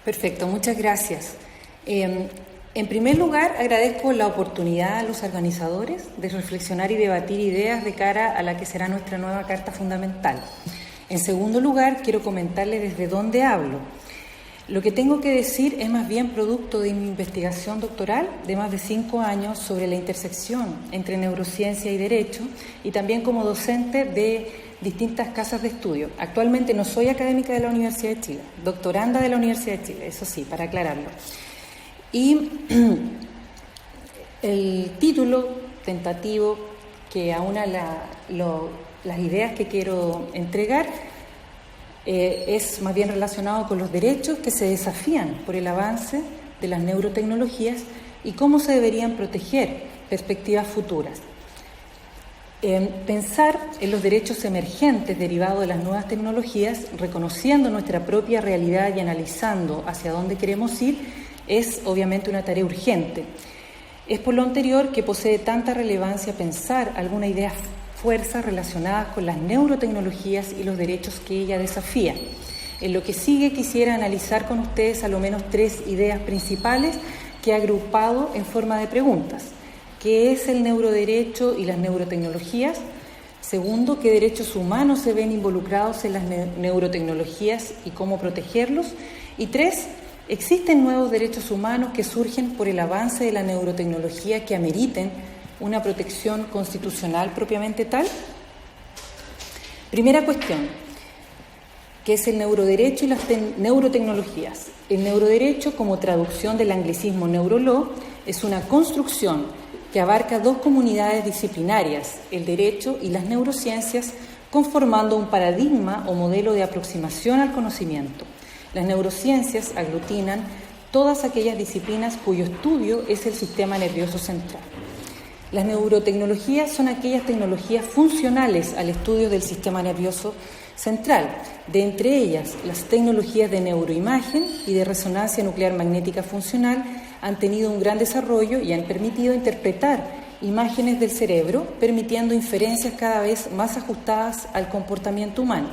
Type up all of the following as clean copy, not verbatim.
Perfecto, muchas gracias. En primer lugar, agradezco la oportunidad a los organizadores de reflexionar y debatir ideas de cara a la que será nuestra nueva Carta Fundamental. En segundo lugar, quiero comentarles desde dónde hablo. Lo que tengo que decir es más bien producto de mi investigación doctoral de más de 5 años sobre la intersección entre neurociencia y derecho, y también como docente de distintas casas de estudio. Actualmente no soy académica de la Universidad de Chile, doctoranda de la Universidad de Chile, eso sí, para aclararlo. Y el título tentativo que aúna las ideas que quiero entregar es más bien relacionado con los derechos que se desafían por el avance de las neurotecnologías y cómo se deberían proteger perspectivas futuras. Pensar en los derechos emergentes derivados de las nuevas tecnologías, reconociendo nuestra propia realidad y analizando hacia dónde queremos ir, es obviamente una tarea urgente. Es por lo anterior que posee tanta relevancia pensar alguna idea fuerza relacionadas con las neurotecnologías y los derechos que ella desafía. En lo que sigue quisiera analizar con ustedes a lo menos 3 ideas principales que he agrupado en forma de preguntas. ¿Qué es el neuroderecho y las neurotecnologías? Segundo, ¿qué derechos humanos se ven involucrados en las neurotecnologías y cómo protegerlos? Y 3, ¿existen nuevos derechos humanos que surgen por el avance de la neurotecnología que ameriten una protección constitucional propiamente tal? Primera cuestión, ¿qué es el neuroderecho y las neurotecnologías? El neuroderecho, como traducción del anglicismo neurolaw, es una construcción que abarca 2 comunidades disciplinarias, el derecho y las neurociencias, conformando un paradigma o modelo de aproximación al conocimiento. Las neurociencias aglutinan todas aquellas disciplinas cuyo estudio es el sistema nervioso central. Las neurotecnologías son aquellas tecnologías funcionales al estudio del sistema nervioso central, de entre ellas las tecnologías de neuroimagen y de resonancia nuclear magnética funcional han tenido un gran desarrollo y han permitido interpretar imágenes del cerebro, permitiendo inferencias cada vez más ajustadas al comportamiento humano.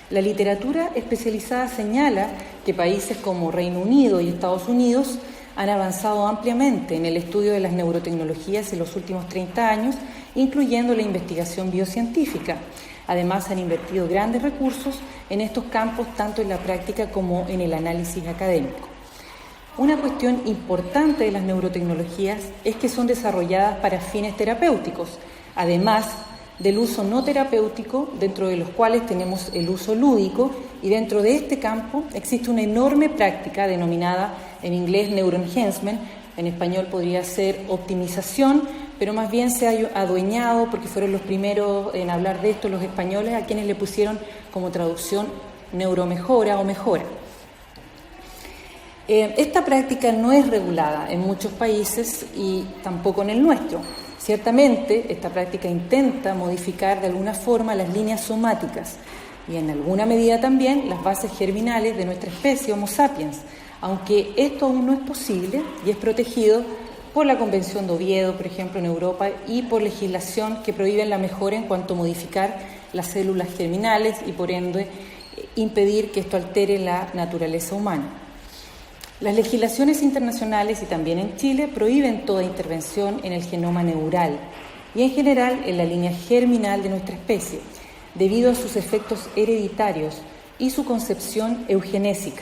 La literatura especializada señala que países como Reino Unido y Estados Unidos han avanzado ampliamente en el estudio de las neurotecnologías en los últimos 30 años, incluyendo la investigación biocientífica. Además, han invertido grandes recursos en estos campos, tanto en la práctica como en el análisis académico. Una cuestión importante de las neurotecnologías es que son desarrolladas para fines terapéuticos, además del uso no terapéutico, dentro de los cuales tenemos el uso lúdico, y dentro de este campo existe una enorme práctica denominada en inglés neuroenhancement, en español podría ser optimización, pero más bien se ha adueñado, porque fueron los primeros en hablar de esto los españoles, a quienes le pusieron como traducción neuromejora o mejora. Esta práctica no es regulada en muchos países y tampoco en el nuestro. Ciertamente, esta práctica intenta modificar de alguna forma las líneas somáticas y en alguna medida también las bases germinales de nuestra especie Homo sapiens, aunque esto aún no es posible y es protegido por la Convención de Oviedo, por ejemplo, en Europa, y por legislación que prohíben la mejora en cuanto a modificar las células germinales y, por ende, impedir que esto altere la naturaleza humana. Las legislaciones internacionales y también en Chile prohíben toda intervención en el genoma neural y en general en la línea germinal de nuestra especie, debido a sus efectos hereditarios y su concepción eugenésica.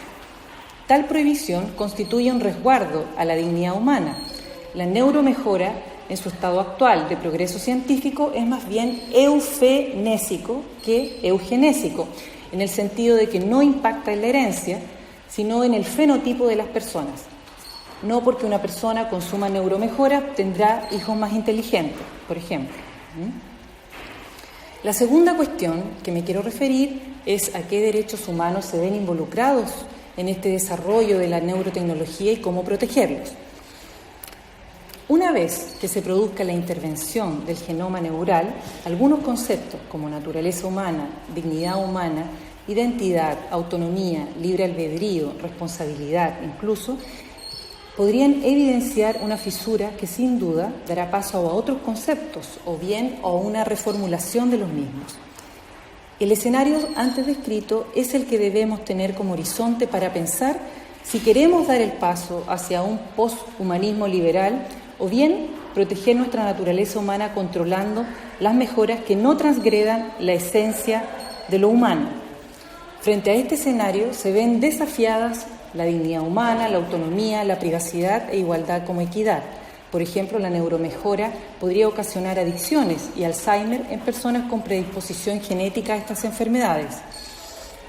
Tal prohibición constituye un resguardo a la dignidad humana. La neuromejora, en su estado actual de progreso científico, es más bien eufenésico que eugenésico, en el sentido de que no impacta en la herencia, sino en el fenotipo de las personas. No porque una persona consuma neuromejora tendrá hijos más inteligentes, por ejemplo. La segunda cuestión que me quiero referir es a qué derechos humanos se ven involucrados en este desarrollo de la neurotecnología y cómo protegerlos. Una vez que se produzca la intervención del genoma neural, algunos conceptos como naturaleza humana, dignidad humana, identidad, autonomía, libre albedrío, responsabilidad incluso, podrían evidenciar una fisura que sin duda dará paso a otros conceptos o bien a una reformulación de los mismos. El escenario antes descrito es el que debemos tener como horizonte para pensar Si queremos dar el paso hacia un posthumanismo liberal, o bien proteger nuestra naturaleza humana controlando las mejoras que no transgredan la esencia de lo humano. Frente a este escenario se ven desafiadas la dignidad humana, la autonomía, la privacidad e igualdad como equidad. Por ejemplo, la neuromejora podría ocasionar adicciones y Alzheimer en personas con predisposición genética a estas enfermedades.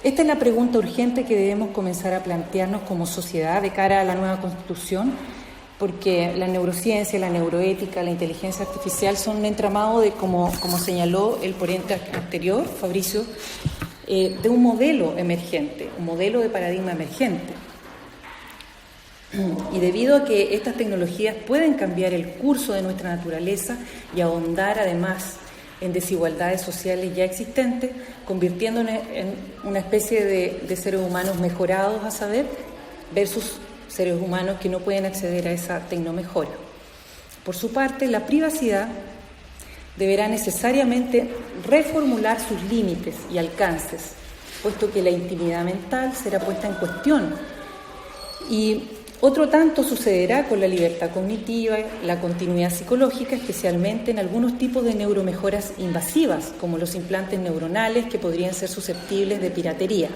Esta es la pregunta urgente que debemos comenzar a plantearnos como sociedad de cara a la nueva Constitución, porque la neurociencia, la neuroética, la inteligencia artificial son un entramado de, como señaló el ponente anterior, Fabricio, de un modelo emergente, un modelo de paradigma emergente. Y debido a que estas tecnologías pueden cambiar el curso de nuestra naturaleza y ahondar además en desigualdades sociales ya existentes, convirtiéndonos en una especie de seres humanos mejorados, a saber, versus seres humanos que no pueden acceder a esa tecnomejora. Por su parte, la privacidad deberá necesariamente reformular sus límites y alcances, puesto que la intimidad mental será puesta en cuestión. Y otro tanto sucederá con la libertad cognitiva, la continuidad psicológica, especialmente en algunos tipos de neuromejoras invasivas, como los implantes neuronales que podrían ser susceptibles de piratería.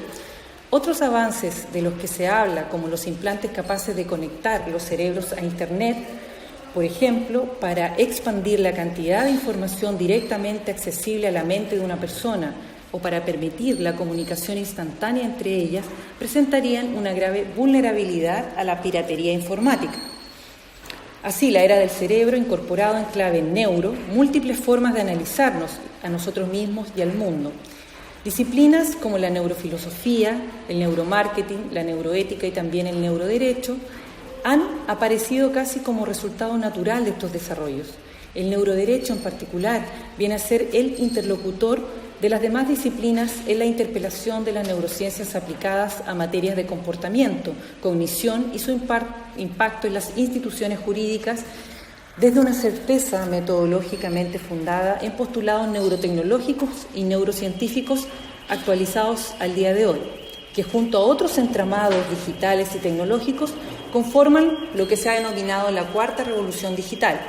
Otros avances de los que se habla, como los implantes capaces de conectar los cerebros a Internet, por ejemplo, para expandir la cantidad de información directamente accesible a la mente de una persona o para permitir la comunicación instantánea entre ellas, presentarían una grave vulnerabilidad a la piratería informática. Así, la era del cerebro incorporado en clave neuro, múltiples formas de analizarnos a nosotros mismos y al mundo. Disciplinas como la neurofilosofía, el neuromarketing, la neuroética y también el neuroderecho han aparecido casi como resultado natural de estos desarrollos. El neuroderecho en particular viene a ser el interlocutor de las demás disciplinas en la interpelación de las neurociencias aplicadas a materias de comportamiento, cognición y su impacto en las instituciones jurídicas desde una certeza metodológicamente fundada en postulados neurotecnológicos y neurocientíficos actualizados al día de hoy, que junto a otros entramados digitales y tecnológicos conforman lo que se ha denominado la cuarta revolución digital.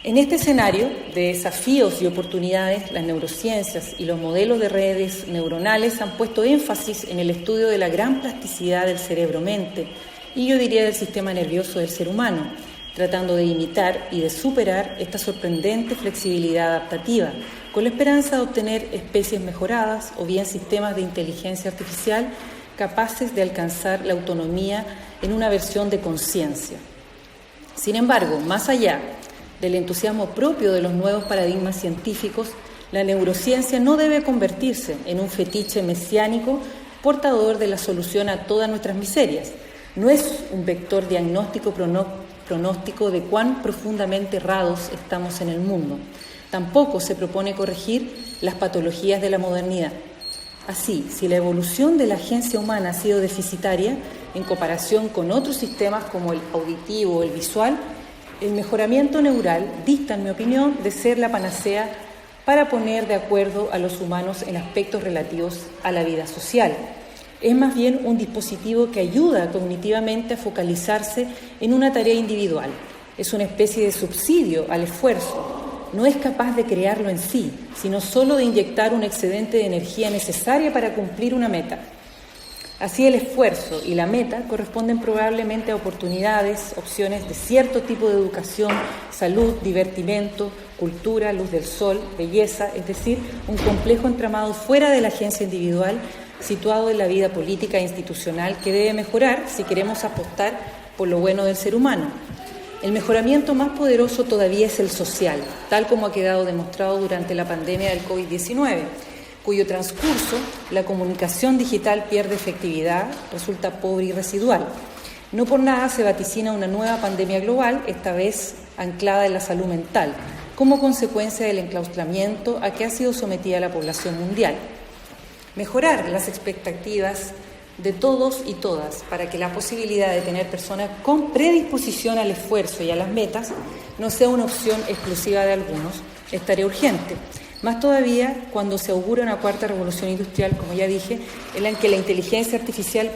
En este escenario de desafíos y oportunidades, las neurociencias y los modelos de redes neuronales han puesto énfasis en el estudio de la gran plasticidad del cerebro-mente y yo diría del sistema nervioso del ser humano, tratando de imitar y de superar esta sorprendente flexibilidad adaptativa, con la esperanza de obtener especies mejoradas o bien sistemas de inteligencia artificial capaces de alcanzar la autonomía en una versión de conciencia. Sin embargo, más allá del entusiasmo propio de los nuevos paradigmas científicos, la neurociencia no debe convertirse en un fetiche mesiánico portador de la solución a todas nuestras miserias. No es un vector diagnóstico pronóstico de cuán profundamente errados estamos en el mundo. Tampoco se propone corregir las patologías de la modernidad. Así, si la evolución de la agencia humana ha sido deficitaria en comparación con otros sistemas como el auditivo o el visual, el mejoramiento neural dista, en mi opinión, de ser la panacea para poner de acuerdo a los humanos en aspectos relativos a la vida social. Es más bien un dispositivo que ayuda cognitivamente a focalizarse en una tarea individual. Es una especie de subsidio al esfuerzo. No es capaz de crearlo en sí, sino solo de inyectar un excedente de energía necesaria para cumplir una meta. Así el esfuerzo y la meta corresponden probablemente a oportunidades, opciones de cierto tipo de educación, salud, divertimento, cultura, luz del sol, belleza, es decir, un complejo entramado fuera de la agencia individual, situado en la vida política e institucional que debe mejorar si queremos apostar por lo bueno del ser humano. El mejoramiento más poderoso todavía es el social, tal como ha quedado demostrado durante la pandemia del COVID-19, cuyo transcurso la comunicación digital pierde efectividad, resulta pobre y residual. No por nada se vaticina una nueva pandemia global, esta vez anclada en la salud mental, como consecuencia del enclaustramiento a que ha sido sometida la población mundial. Mejorar las expectativas de todos y todas para que la posibilidad de tener personas con predisposición al esfuerzo y a las metas no sea una opción exclusiva de algunos, es tarea urgente. Más todavía cuando se augura una cuarta revolución industrial, como ya dije, en la que la inteligencia artificial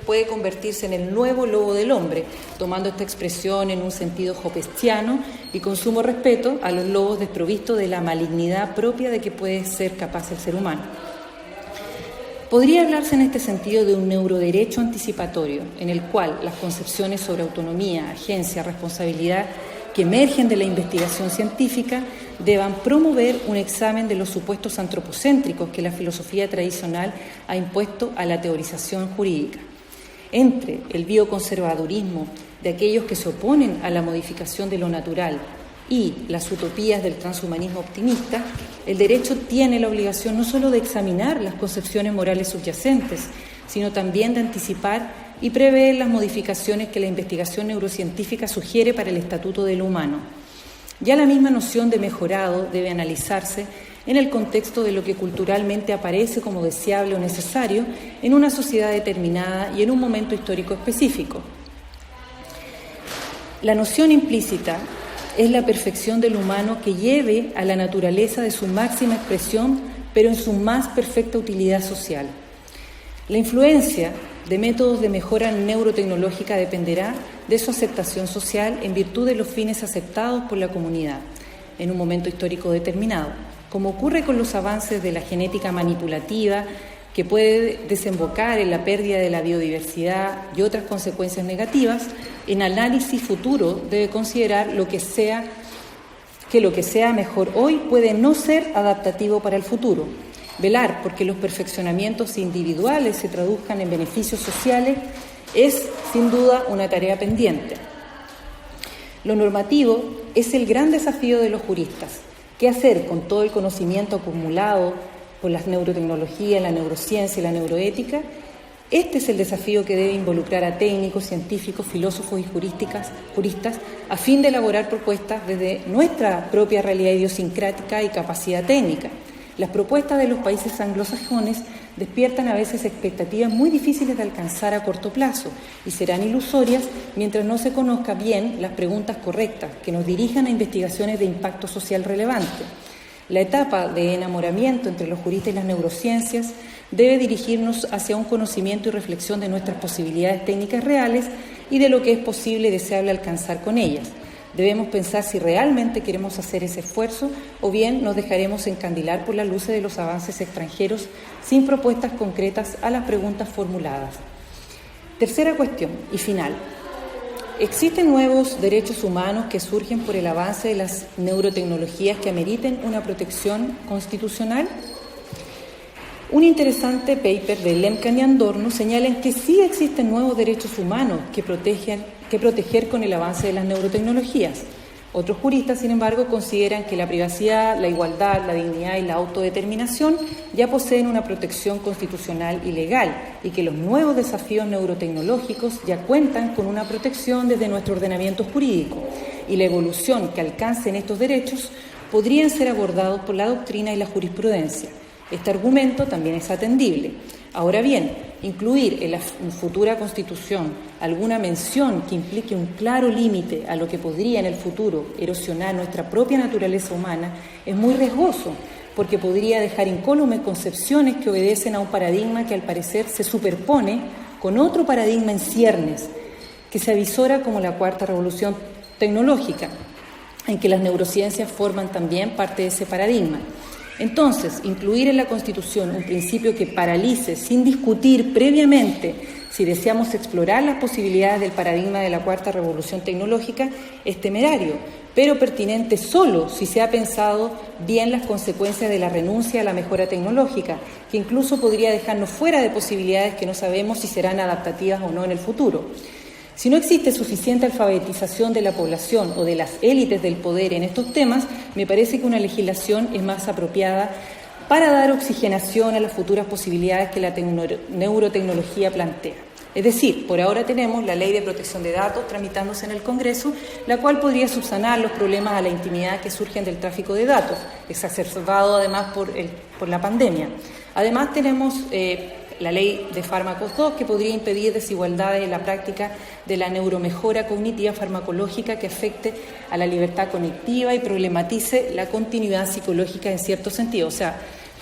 puede convertirse en el nuevo lobo del hombre, tomando esta expresión en un sentido hopestiano y con sumo respeto a los lobos desprovistos de la malignidad propia de que puede ser capaz el ser humano. Podría hablarse en este sentido de un neuroderecho anticipatorio, en el cual las concepciones sobre autonomía, agencia, responsabilidad que emergen de la investigación científica deban promover un examen de los supuestos antropocéntricos que la filosofía tradicional ha impuesto a la teorización jurídica. Entre el bioconservadurismo de aquellos que se oponen a la modificación de lo natural y las utopías del transhumanismo optimista, el derecho tiene la obligación no solo de examinar las concepciones morales subyacentes, sino también de anticipar y prever las modificaciones que la investigación neurocientífica sugiere para el estatuto de lo humano. Ya la misma noción de mejorado debe analizarse en el contexto de lo que culturalmente aparece como deseable o necesario en una sociedad determinada y en un momento histórico específico. La noción implícita es la perfección del humano que lleve a la naturaleza de su máxima expresión, pero en su más perfecta utilidad social. La influencia de métodos de mejora neurotecnológica dependerá de su aceptación social en virtud de los fines aceptados por la comunidad en un momento histórico determinado, como ocurre con los avances de la genética manipulativa, que puede desembocar en la pérdida de la biodiversidad y otras consecuencias negativas. En análisis futuro debe considerar que lo que sea mejor hoy puede no ser adaptativo para el futuro. Velar porque los perfeccionamientos individuales se traduzcan en beneficios sociales es, sin duda, una tarea pendiente. Lo normativo es el gran desafío de los juristas. ¿Qué hacer con todo el conocimiento acumulado por las neurotecnologías, la neurociencia y la neuroética? Este es el desafío que debe involucrar a técnicos, científicos, filósofos y juristas a fin de elaborar propuestas desde nuestra propia realidad idiosincrática y capacidad técnica. Las propuestas de los países anglosajones despiertan a veces expectativas muy difíciles de alcanzar a corto plazo y serán ilusorias mientras no se conozca bien las preguntas correctas que nos dirijan a investigaciones de impacto social relevante. La etapa de enamoramiento entre los juristas y las neurociencias debe dirigirnos hacia un conocimiento y reflexión de nuestras posibilidades técnicas reales y de lo que es posible y deseable alcanzar con ellas. Debemos pensar si realmente queremos hacer ese esfuerzo o bien nos dejaremos encandilar por las luces de los avances extranjeros sin propuestas concretas a las preguntas formuladas. Tercera cuestión y final. ¿Existen nuevos derechos humanos que surgen por el avance de las neurotecnologías que ameriten una protección constitucional? Un interesante paper de Lemkin y Adorno señala que sí existen nuevos derechos humanos que proteger con el avance de las neurotecnologías. Otros juristas, sin embargo, consideran que la privacidad, la igualdad, la dignidad y la autodeterminación ya poseen una protección constitucional y legal y que los nuevos desafíos neurotecnológicos ya cuentan con una protección desde nuestro ordenamiento jurídico y la evolución que alcancen estos derechos podrían ser abordados por la doctrina y la jurisprudencia. Este argumento también es atendible. Ahora bien, incluir en la futura Constitución alguna mención que implique un claro límite a lo que podría en el futuro erosionar nuestra propia naturaleza humana es muy riesgoso, porque podría dejar incólumes concepciones que obedecen a un paradigma que al parecer se superpone con otro paradigma en ciernes, que se avisora como la cuarta revolución tecnológica, en que las neurociencias forman también parte de ese paradigma. Entonces, incluir en la Constitución un principio que paralice sin discutir previamente si deseamos explorar las posibilidades del paradigma de la cuarta revolución tecnológica es temerario, pero pertinente solo si se ha pensado bien las consecuencias de la renuncia a la mejora tecnológica, que incluso podría dejarnos fuera de posibilidades que no sabemos si serán adaptativas o no en el futuro. Si no existe suficiente alfabetización de la población o de las élites del poder en estos temas, me parece que una legislación es más apropiada para dar oxigenación a las futuras posibilidades que la neurotecnología plantea. Es decir, por ahora tenemos la Ley de Protección de Datos tramitándose en el Congreso, la cual podría subsanar los problemas a la intimidad que surgen del tráfico de datos, exacerbado además por la pandemia. Además tenemos la ley de fármacos 2, que podría impedir desigualdades en la práctica de la neuromejora cognitiva farmacológica que afecte a la libertad cognitiva y problematice la continuidad psicológica en cierto sentido. O sea,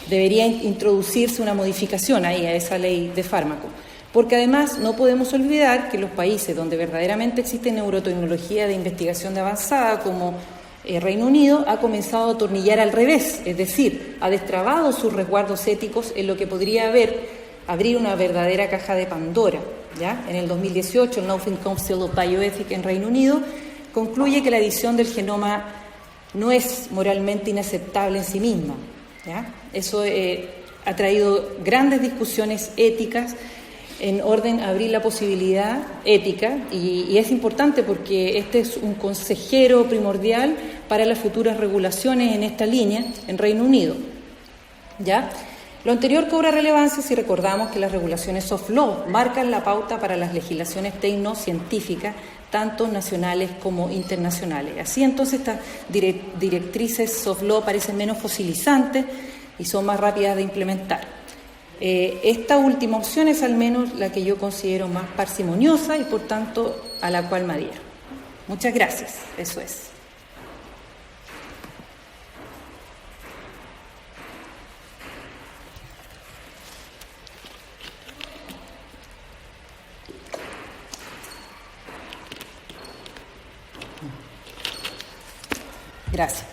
debería introducirse una modificación ahí a esa ley de fármacos. Porque además no podemos olvidar que los países donde verdaderamente existe neurotecnología de investigación de avanzada, como Reino Unido, ha comenzado a atornillar al revés, es decir, ha destrabado sus resguardos éticos en lo que podría abrir una verdadera caja de Pandora. ¿Ya? En el 2018, el Northern Council of Bioethics en Reino Unido concluye que la edición del genoma no es moralmente inaceptable en sí misma. ¿Ya? Eso ha traído grandes discusiones éticas en orden a abrir la posibilidad ética, y es importante porque este es un consejero primordial para las futuras regulaciones en esta línea en Reino Unido. ¿Ya? Lo anterior cobra relevancia si recordamos que las regulaciones soft law marcan la pauta para las legislaciones tecnocientíficas, tanto nacionales como internacionales. Así entonces estas directrices soft law parecen menos fosilizantes y son más rápidas de implementar. Esta última opción es al menos la que yo considero más parsimoniosa y por tanto a la cual me adhiero. Muchas gracias, eso es. Gracias.